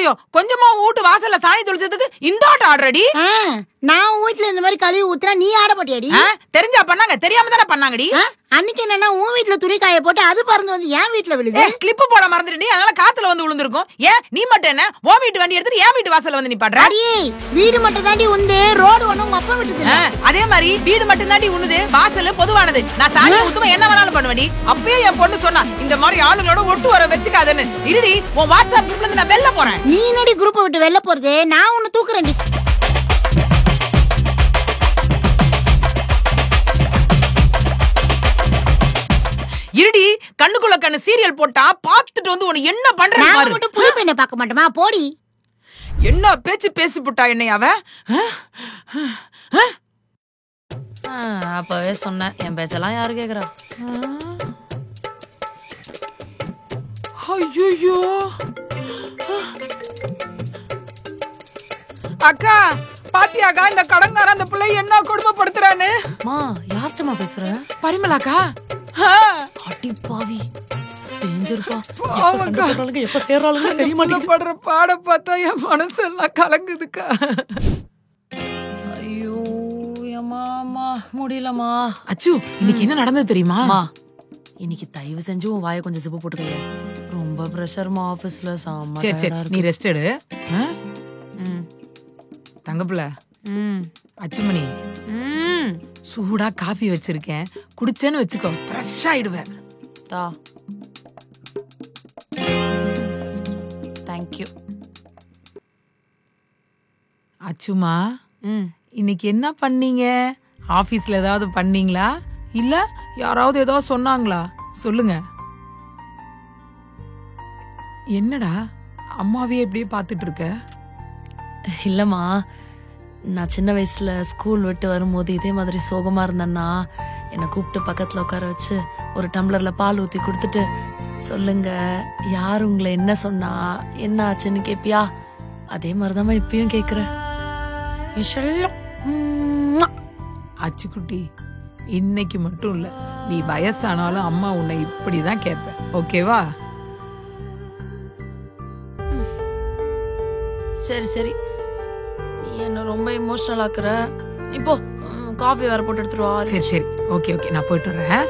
ஐயோ கொஞ்சமா வீட்டு வாசல்ல சாணி தொளிச்சதுக்கு இந்த ஆட்டம் ஆடுறடி. நான் வீட்டுல இந்த மாதிரி கழுவி ஊத்துனா நீ ஆட போட்டியாடி? தெரிஞ்சா பண்ணாங்க, தெரியாம தானே பண்ணாங்கடி. அன்னைக்கு என்னன்னா உன் வீட்டுல துணி காய போட்டு அது பறந்து வந்து என் வீட்டுல விழுது. கிளிப்பு போட மறந்துட்டு அதனால காத்துல வந்து விழுந்திருக்கும். ஏன் நீ மட்டும் என்ன உன் வீட்டு வண்டி எடுத்துட்டு என் வீட்டு வாசல்ல வந்து நிப்பாடுற? அடியே வீடு மட்டும் தாண்டி உந்து, ரோடு ஒண்ணு உங்க அப்பா விட்டுது. அதே மாதிரி வீடு மட்டும் தாண்டி உண்ணுது, வாசல் பொதுவானது. நான் சாணி ஊத்துமா என்ன வேணாலும் பண்ணுவேடி. அப்பயே என் பொண்ணு சொன்னா இந்த மாதிரி ஆளுங்களோட ஒட்டு வர வச்சுக்காதன்னு. இருடி உன் வாட்ஸ்அப் குரூப்ல இருந்து நான் வெளில போறேன். நீ என்னடி குரூப்பை விட்டு வெளில போறது? நான் உன்னை தூக்குறேன்டி. இருடி கண்ணுக்குள்ள கண்ணு சீரியல் போட்டா பாத்துட்டு வந்து உன்னை என்ன பண்றேன்னு பாரு. நான் மட்டும் புளி பெண்ணை பார்க்க மாட்டேமா போடி. என்ன பேச்சு பேசி புட்டா என்னை அவ. அப்பவே சொன்னேன் என் பேச்செல்லாம் யாரு கேக்குறா. ஐயோ அக்கா பாத்தியாக்கா இந்த கடங்கார அந்த பிள்ளை என்ன கொடுமைப்படுத்துறான்னு. மா யார்கிட்டமா பேசுற? பரிமளாக்கா. அடி பாவி டேஞ்சர்ப்பா. எப்ப சேர்றாளுங்க தெரிய மாட்டேங்குது. படுற பாட பார்த்தா என் மனசெல்லாம் கலங்குதுக்கா. ஐயோ அம்மா முடியலமா. அச்சு இன்னைக்கு என்ன நடந்தது தெரியுமா? இன்னைக்கு தயவு செஞ்சு உன் வாயை கொஞ்சம் சிப்பு போட்டுக்க. ரொம்ப பிரஷர்மா ஆபீஸ்ல. சாமா சரி சரி நீ ரெஸ்ட் எடு. தங்கப்புல அச்சுமணி சூடா காஃபி வச்சிருக்கேன், குடிச்சேன்னு வச்சுக்கோ ஃப்ரெஷ் ஆயிடுவேன். தேங்க்யூ. அச்சுமா இன்னைக்கு என்ன பண்ணீங்க? ஆபீஸ்ல ஏதாவது பண்ணீங்களா இல்ல யாராவது ஏதாவது சொன்னாங்களா? சொல்லுங்க. என்னடா அம்மாவே எப்படியே பாத்துட்டு இருக்க? இல்லம்மா, நான் சின்ன வயசுல ஸ்கூல் விட்டு வரும்போது இதே மாதிரி சோகமா இருந்தேன்னா என்னை கூப்பிட்டு பக்கத்துல உட்கார வச்சு ஒரு டம்ளர்ல பால் ஊத்தி கொடுத்துட்டு, சொல்லுங்க யார் உங்களை என்ன சொன்னா என்ன ஆச்சுன்னு கேப்பியா? அதே மாதிரிதாம்மா இப்பயும் கேக்குறேன். அச்சுக்குட்டி இன்னைக்கு மட்டும் இல்ல, நீ வயசானாலும் அம்மா உன்னை இப்படிதான் கேட்பேன். ஓகேவா? சரி சரி, நீ என்ன ரொம்ப எமோஷனல் ஆக்குற. இப்போ காஃபி வேற போட்டு எடுத்துருவா. சரி சரி ஓகே ஓகே நான் போயிட்டு வரேன்.